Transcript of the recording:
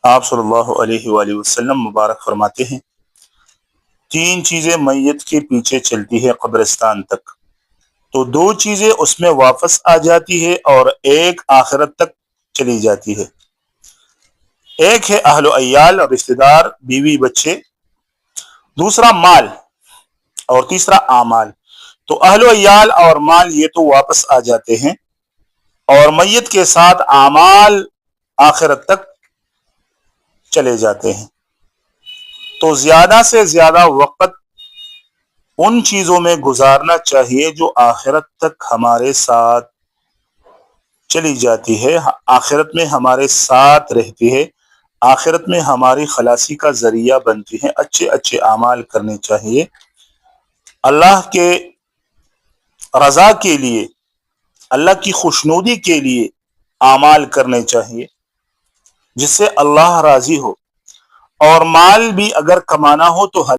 آپ صلی اللہ علیہ وآلہ وسلم مبارک فرماتے ہیں، تین چیزیں میت کے پیچھے چلتی ہے قبرستان تک، تو دو چیزیں اس میں واپس آ جاتی ہے اور ایک آخرت تک چلی جاتی ہے۔ ایک ہے اہل و عیال اور رشتہ دار، بیوی بچے، دوسرا مال، اور تیسرا اعمال۔ تو اہل و عیال اور مال یہ تو واپس آ جاتے ہیں، اور میت کے ساتھ اعمال آخرت تک چلے جاتے ہیں۔ تو زیادہ سے زیادہ وقت ان چیزوں میں گزارنا چاہیے جو آخرت تک ہمارے ساتھ چلی جاتی ہے، آخرت میں ہمارے ساتھ رہتی ہے، آخرت میں ہماری خلاصی کا ذریعہ بنتی ہے۔ اچھے اچھے اعمال کرنے چاہیے، اللہ کے رضا کے لیے، اللہ کی خوشنودی کے لیے اعمال کرنے چاہیے جس سے اللہ راضی ہو۔ اور مال بھی اگر کمانا ہو تو